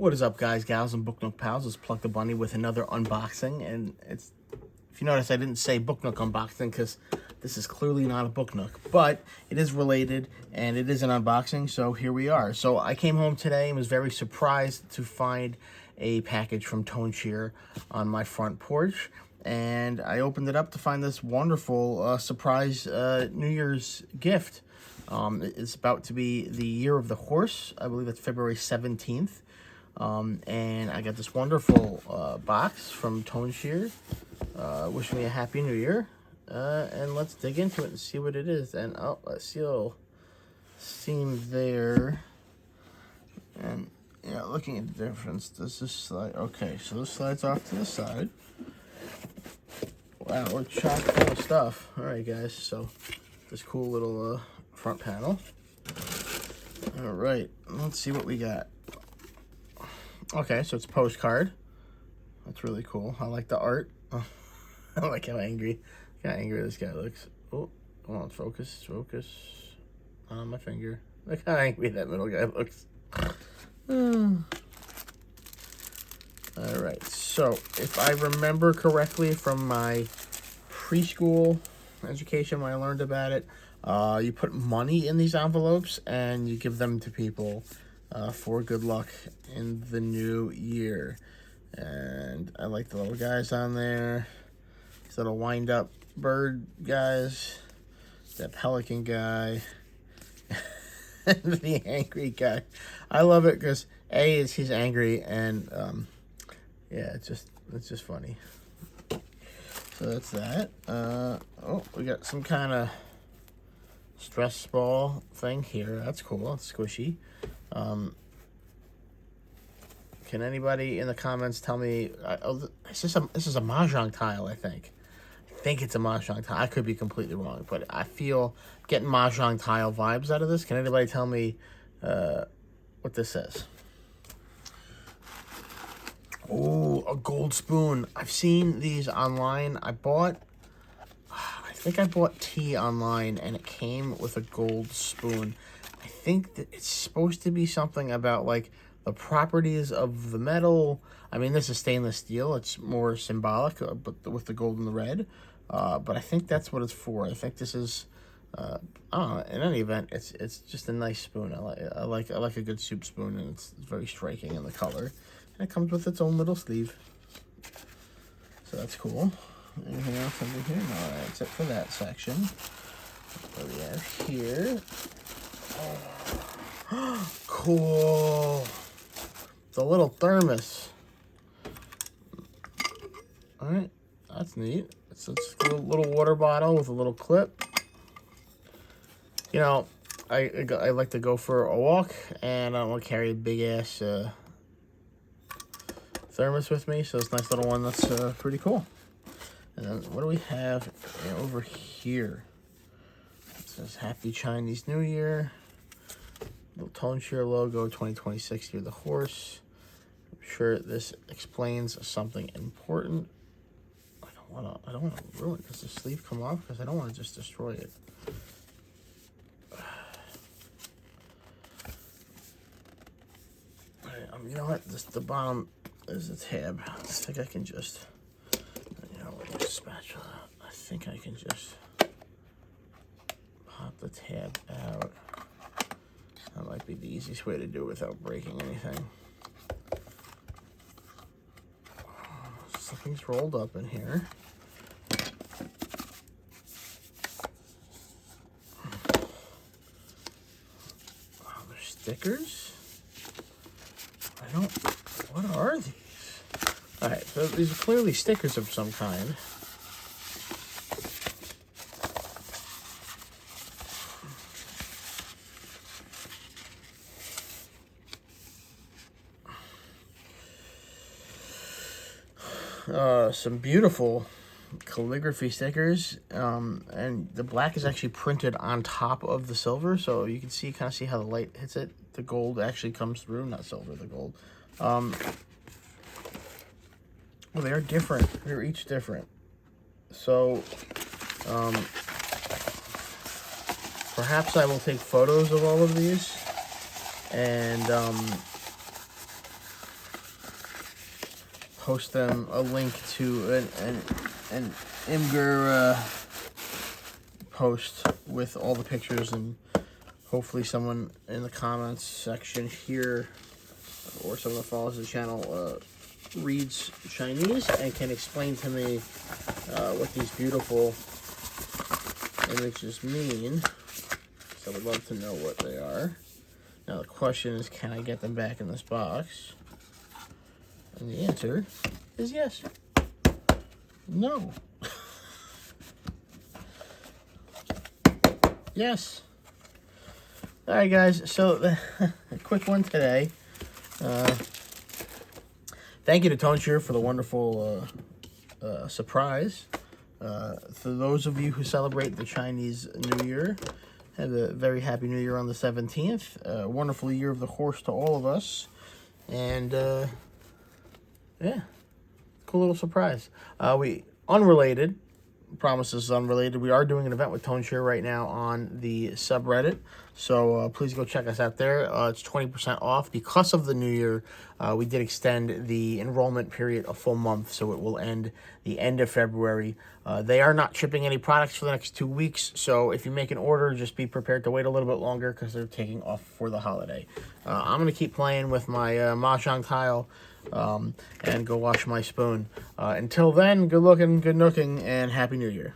What is up, guys, gals, and Book Nook pals? It's Pluck the Bunny with another unboxing, and if you notice, I didn't say Book Nook unboxing because this is clearly not a Book Nook, but it is related and it is an unboxing. So here we are. So I came home today and was very surprised to find a package from Tonecheer on my front porch, and I opened it up to find this wonderful surprise New Year's gift. It's about to be the year of the horse. I believe it's February 17th. And I got this wonderful box from Tonecheer. Wishing me a happy new year. And let's dig into it and see what it is. And oh, I see a little seam there. And yeah, looking at the difference, does this slide? Okay, so this slides off to the side. Wow, we're chock full of stuff. Alright, guys, so this cool little front panel. Alright, let's see what we got. Okay, so it's a postcard. That's really cool. I like the art. Oh, I like how angry this guy looks. Oh, come on, focus. On my finger. Look how angry that middle guy looks. Alright, so if I remember correctly from my preschool education when I learned about it, you put money in these envelopes and you give them to people for good luck in the new year. And I like the little guys on there, these little wind-up bird guys, that pelican guy, and the angry guy. I love it because he's angry, and yeah, it's just funny. So that's that. Oh, we got some kind of stress ball thing here. That's cool. It's squishy. Can anybody in the comments tell me? This is a mahjong tile. I think it's a mahjong tile. I could be completely wrong, but I feel getting mahjong tile vibes out of this. Can anybody tell me what this says? Oh, a gold spoon. I've seen these online. I think I bought tea online, and it came with a gold spoon. I think that it's supposed to be something about, like, the properties of the metal. I mean, this is stainless steel. It's more symbolic, but with the gold and the red. But I think that's what it's for. I think this is, I don't know. In any event, it's just a nice spoon. I like a good soup spoon, and it's very striking in the color. And it comes with its own little sleeve. So that's cool. Anything else under here? No, that's it for that section. What do we have here? Oh. Cool. The little thermos. Alright, that's neat. It's a little water bottle with a little clip. You know, I like to go for a walk, and I don't want to carry a big ass thermos with me, so it's a nice little one that's pretty cool. And then what do we have over here? It says Happy Chinese New Year. Little Tonecheer logo, 2026 year of the horse. I'm sure this explains something important. I don't wanna ruin it. Does the sleeve come off? Because I don't want to just destroy it. You know what? The bottom is a tab. I think I can just, with a spatula, I think I can just pop the tab out. That might be the easiest way to do it without breaking anything. Something's rolled up in here. Oh, there's stickers? What are these? Alright, so these are clearly stickers of some kind. Some beautiful calligraphy stickers, and the black is actually printed on top of the silver, so you can kind of see how the light hits it. The gold actually comes through, not silver, the gold. Well, they are different. They're each different. So, perhaps I will take photos of all of these and post them a link to an Imgur post with all the pictures, and hopefully someone in the comments section here or someone that follows the channel reads Chinese and can explain to me what these beautiful images mean. So I would love to know what they are. Now the question is, can I get them back in this box? And the answer is yes. No. Yes. Alright guys, so a quick one today. Thank you to Tonecheer for the wonderful surprise. For those of you who celebrate the Chinese New Year, have a very happy New Year on the 17th. Wonderful year of the horse to all of us. And, yeah, cool little surprise. Unrelated, promises unrelated, we are doing an event with Tonecheer right now on the subreddit. So please go check us out there. It's 20% off. Because of the New Year, we did extend the enrollment period a full month, so it will end the end of February. They are not shipping any products for the next 2 weeks, so if you make an order, just be prepared to wait a little bit longer because they're taking off for the holiday. I'm going to keep playing with my Mahjong tile and go wash my spoon. Until then, good looking, good nooking, and Happy New Year.